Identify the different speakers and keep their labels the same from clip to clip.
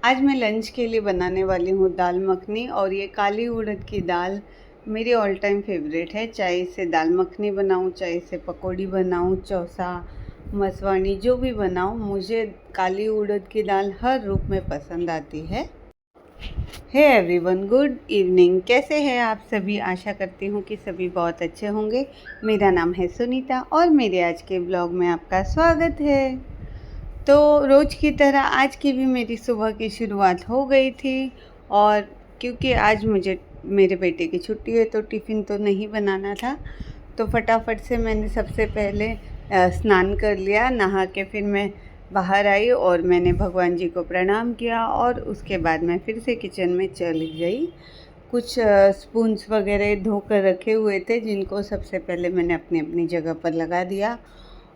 Speaker 1: आज मैं लंच के लिए बनाने वाली हूँ दाल मखनी। और ये काली उड़द की दाल मेरी ऑल टाइम फेवरेट है। चाहे इसे दाल मखनी बनाऊँ, चाहे इसे पकौड़ी बनाऊँ, चौसा, मसवानी, जो भी बनाऊँ, मुझे काली उड़द की दाल हर रूप में पसंद आती है। Hey everyone, good evening. कैसे हैं आप सभी? आशा करती हूँ कि सभी बहुत अच्छे होंगे। मेरा नाम है सुनीता और मेरे आज के ब्लॉग में आपका स्वागत है। तो रोज़ की तरह आज की भी मेरी सुबह की शुरुआत हो गई थी। और क्योंकि आज मुझे मेरे बेटे की छुट्टी है तो टिफ़िन तो नहीं बनाना था, तो फटाफट से मैंने सबसे पहले स्नान कर लिया। नहा के फिर मैं बाहर आई और मैंने भगवान जी को प्रणाम किया और उसके बाद मैं फिर से किचन में चली गई। कुछ स्पून्स वगैरह धोकर रखे हुए थे, जिनको सबसे पहले मैंने अपनी अपनी जगह पर लगा दिया।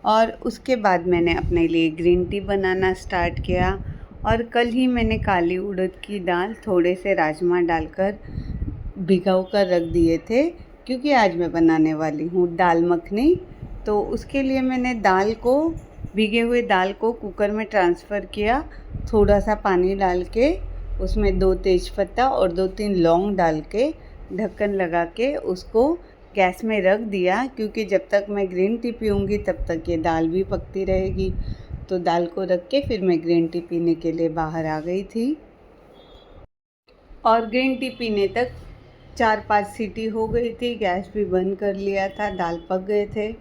Speaker 1: और उसके बाद मैंने अपने लिए ग्रीन टी बनाना स्टार्ट किया। और कल ही मैंने काली उड़द की दाल थोड़े से राजमा डालकर भिगो कर रख दिए थे, क्योंकि आज मैं बनाने वाली हूँ दाल मखनी। तो उसके लिए मैंने भीगे हुए दाल को कुकर में ट्रांसफ़र किया। थोड़ा सा पानी डाल के उसमें 2 तेज़पत्ता और 2-3 लौंग डाल के ढक्कन लगा के उसको गैस में रख दिया, क्योंकि जब तक मैं ग्रीन टी पीऊँगी तब तक ये दाल भी पकती रहेगी। तो दाल को रख के फिर मैं ग्रीन टी पीने के लिए बाहर आ गई थी। और ग्रीन टी पीने तक 4-5 सीटी हो गई थी। गैस भी बंद कर लिया था, दाल पक गए थे।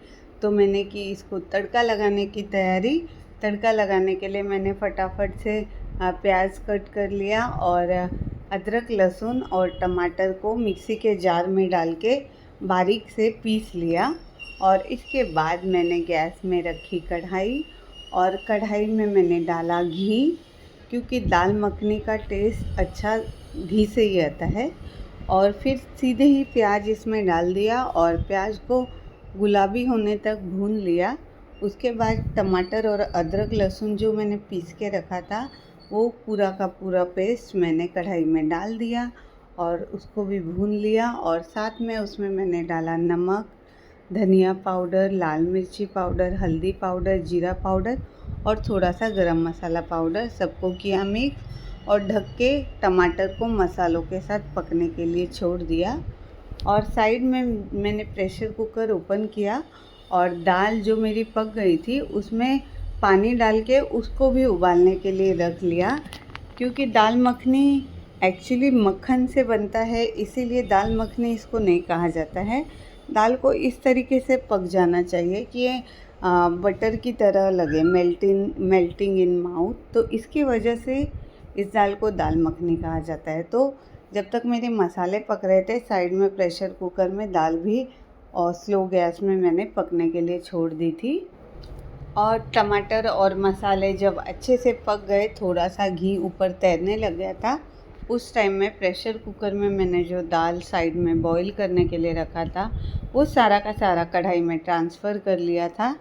Speaker 1: तो मैंने की इसको तड़का लगाने की तैयारी। तड़का लगाने के लिए मैंने फटाफट से प्याज कट कर लिया और अदरक, लहसुन और टमाटर को मिक्सी के जार में डाल के बारीक से पीस लिया। और इसके बाद मैंने गैस में रखी कढ़ाई और कढ़ाई में मैंने डाला घी, क्योंकि दाल मखनी का टेस्ट अच्छा घी से ही आता है। और फिर सीधे ही प्याज इसमें डाल दिया और प्याज को गुलाबी होने तक भून लिया। उसके बाद टमाटर और अदरक लहसुन जो मैंने पीस के रखा था, वो पूरा का पूरा पेस्ट मैंने कढ़ाई में डाल दिया और उसको भी भून लिया। और साथ में उसमें मैंने डाला नमक, धनिया पाउडर, लाल मिर्ची पाउडर, हल्दी पाउडर, जीरा पाउडर और थोड़ा सा गरम मसाला पाउडर। सबको किया मिक्स और ढक के टमाटर को मसालों के साथ पकने के लिए छोड़ दिया। और साइड में मैंने प्रेशर कुकर ओपन किया और दाल जो मेरी पक गई थी उसमें पानी डाल के उसको भी उबालने के लिए रख लिया, क्योंकि दाल मखनी एक्चुअली मक्खन से बनता है, इसीलिए दाल मखनी इसको नहीं कहा जाता है। दाल को इस तरीके से पक जाना चाहिए कि ये बटर की तरह लगे, मेल्टिंग इन माउथ। तो इसकी वजह से इस दाल को दाल मखनी कहा जाता है। तो जब तक मेरे मसाले पक रहे थे, साइड में प्रेशर कुकर में दाल भी और स्लो गैस में मैंने पकने के लिए छोड़ दी थी। और टमाटर और मसाले जब अच्छे से पक गए, थोड़ा सा घी ऊपर तैरने लग गया था, उस टाइम में प्रेशर कुकर में मैंने जो दाल साइड में बॉईल करने के लिए रखा था, वो सारा का सारा कढ़ाई में ट्रांसफ़र कर लिया था।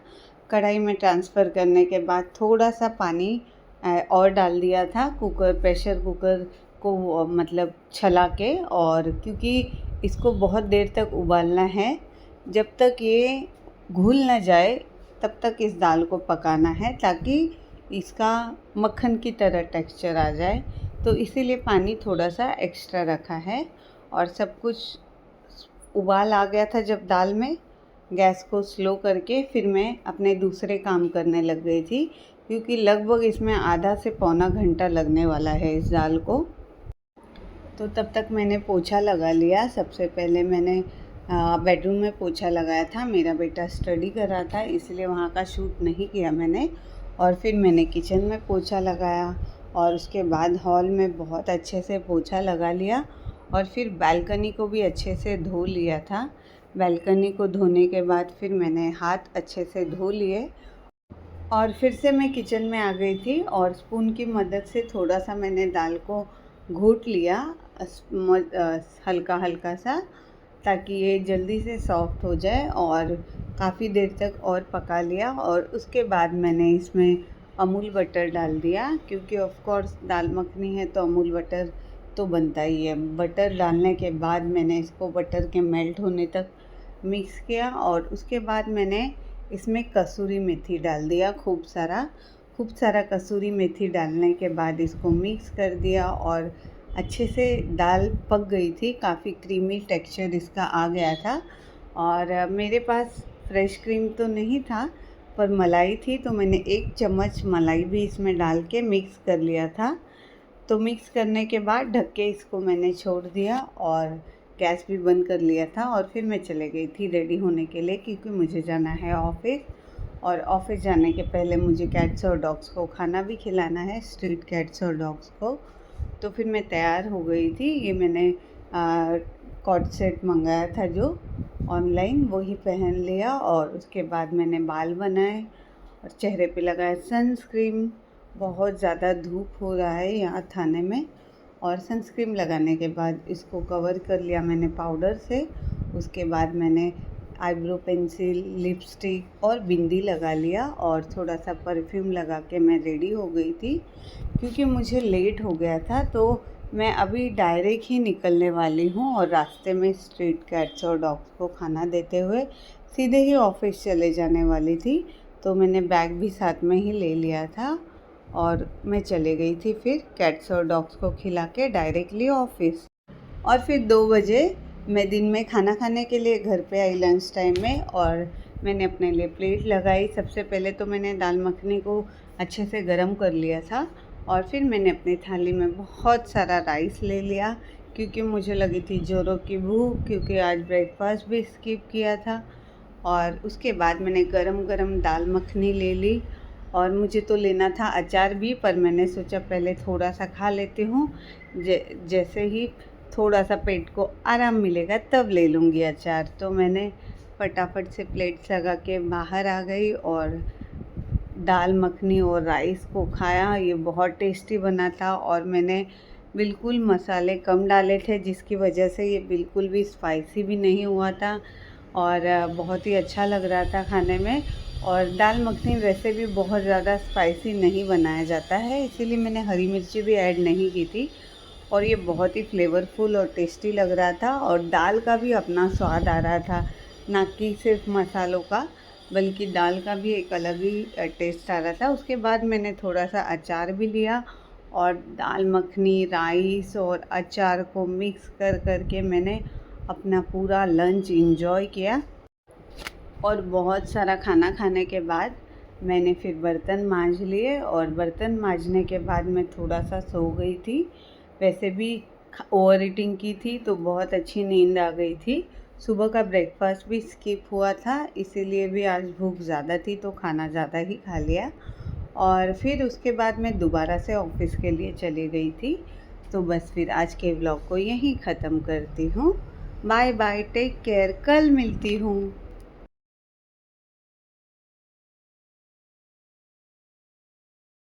Speaker 1: कढ़ाई में ट्रांसफ़र करने के बाद थोड़ा सा पानी और डाल दिया था प्रेशर कुकर को मतलब छला के। और क्योंकि इसको बहुत देर तक उबालना है, जब तक ये घुल ना जाए तब तक इस दाल को पकाना है, ताकि इसका मक्खन की तरह टेक्सचर आ जाए। तो इसीलिए पानी थोड़ा सा एक्स्ट्रा रखा है। और सब कुछ उबाल आ गया था जब दाल में, गैस को स्लो करके फिर मैं अपने दूसरे काम करने लग गई थी, क्योंकि लगभग इसमें आधा से पौना घंटा लगने वाला है इस दाल को। तो तब तक मैंने पोछा लगा लिया। सबसे पहले मैंने बेडरूम में पोछा लगाया था। मेरा बेटा स्टडी कर रहा था, इसलिए वहाँ का शूट नहीं किया मैंने। और फिर मैंने किचन में पोछा लगाया और उसके बाद हॉल में बहुत अच्छे से पोछा लगा लिया। और फिर बालकनी को भी अच्छे से धो लिया था। बालकनी को धोने के बाद फिर मैंने हाथ अच्छे से धो लिए और फिर से मैं किचन में आ गई थी। और स्पून की मदद से थोड़ा सा मैंने दाल को घोट लिया, हल्का हल्का सा, ताकि ये जल्दी से सॉफ़्ट हो जाए। और काफ़ी देर तक और पका लिया। और उसके बाद मैंने इसमें अमूल बटर डाल दिया, क्योंकि ऑफ़ कोर्स दाल मखनी है तो अमूल बटर तो बनता ही है। बटर डालने के बाद मैंने इसको बटर के मेल्ट होने तक मिक्स किया। और उसके बाद मैंने इसमें कसूरी मेथी डाल दिया खूब सारा। खूब सारा कसूरी मेथी डालने के बाद इसको मिक्स कर दिया और अच्छे से दाल पक गई थी, काफ़ी क्रीमी टेक्सचर इसका आ गया था। और मेरे पास फ्रेश क्रीम तो नहीं था पर मलाई थी, तो मैंने 1 चम्मच मलाई भी इसमें डाल के मिक्स कर लिया था। तो मिक्स करने के बाद ढक के इसको मैंने छोड़ दिया और गैस भी बंद कर लिया था। और फिर मैं चले गई थी रेडी होने के लिए, क्योंकि मुझे जाना है ऑफ़िस। और ऑफ़िस जाने के पहले मुझे कैट्स और डॉग्स को खाना भी खिलाना है, स्ट्रीट कैट्स और डॉग्स को। तो फिर मैं तैयार हो गई थी। ये मैंने कॉर्ड सेट मंगाया था जो ऑनलाइन, वही पहन लिया। और उसके बाद मैंने बाल बनाए और चेहरे पे लगाया सनस्क्रीन। बहुत ज़्यादा धूप हो रहा है यहाँ थाने में, और सनस्क्रीन लगाने के बाद इसको कवर कर लिया मैंने पाउडर से। उसके बाद मैंने आईब्रो पेंसिल, लिपस्टिक और बिंदी लगा लिया और थोड़ा सा परफ्यूम लगा के मैं रेडी हो गई थी। क्योंकि मुझे लेट हो गया था तो मैं अभी डायरेक्ट ही निकलने वाली हूँ और रास्ते में स्ट्रीट कैट्स और डॉग्स को खाना देते हुए सीधे ही ऑफ़िस चले जाने वाली थी। तो मैंने बैग भी साथ में ही ले लिया था और मैं चले गई थी फिर कैट्स और डॉग्स को खिला के डायरेक्टली ऑफ़िस। और फिर 2 बजे मैं दिन में खाना खाने के लिए घर पे आई लंच टाइम में, और मैंने अपने लिए प्लेट लगाई। सबसे पहले तो मैंने दाल मखनी को अच्छे से गरम कर लिया था और फिर मैंने अपनी थाली में बहुत सारा राइस ले लिया, क्योंकि मुझे लगी थी ज़ोरों की भूख, क्योंकि आज ब्रेकफास्ट भी स्किप किया था। और उसके बाद मैंने गरम गरम दाल मखनी ले ली। और मुझे तो लेना था अचार भी, पर मैंने सोचा पहले थोड़ा सा खा लेती हूँ, जैसे ही थोड़ा सा पेट को आराम मिलेगा तब ले लूँगी अचार। तो मैंने फटाफट से प्लेट्स लगा के बाहर आ गई और दाल मखनी और राइस को खाया। ये बहुत टेस्टी बना था और मैंने बिल्कुल मसाले कम डाले थे, जिसकी वजह से ये बिल्कुल भी स्पाइसी भी नहीं हुआ था और बहुत ही अच्छा लग रहा था खाने में। और दाल मखनी वैसे भी बहुत ज़्यादा स्पाइसी नहीं बनाया जाता है, इसीलिए मैंने हरी मिर्ची भी ऐड नहीं की थी। और ये बहुत ही फ्लेवरफुल और टेस्टी लग रहा था और दाल का भी अपना स्वाद आ रहा था, ना कि सिर्फ मसालों का, बल्कि दाल का भी एक अलग ही टेस्ट आ रहा था। उसके बाद मैंने थोड़ा सा अचार भी लिया और दाल मखनी, राइस और अचार को मिक्स कर के मैंने अपना पूरा लंच एंजॉय किया। और बहुत सारा खाना खाने के बाद मैंने फिर बर्तन मांज लिए और बर्तन मांजने के बाद मैं थोड़ा सा सो गई थी। वैसे भी ओवर ईटिंग की थी तो बहुत अच्छी नींद आ गई थी। सुबह का ब्रेकफास्ट भी स्किप हुआ था, इसीलिए भी आज भूख ज़्यादा थी तो खाना ज़्यादा ही खा लिया। और फिर उसके बाद मैं दोबारा से ऑफ़िस के लिए चली गई थी। तो बस फिर आज के व्लॉग को यहीं ख़त्म करती हूँ। बाय बाय, टेक केयर, कल मिलती हूँ।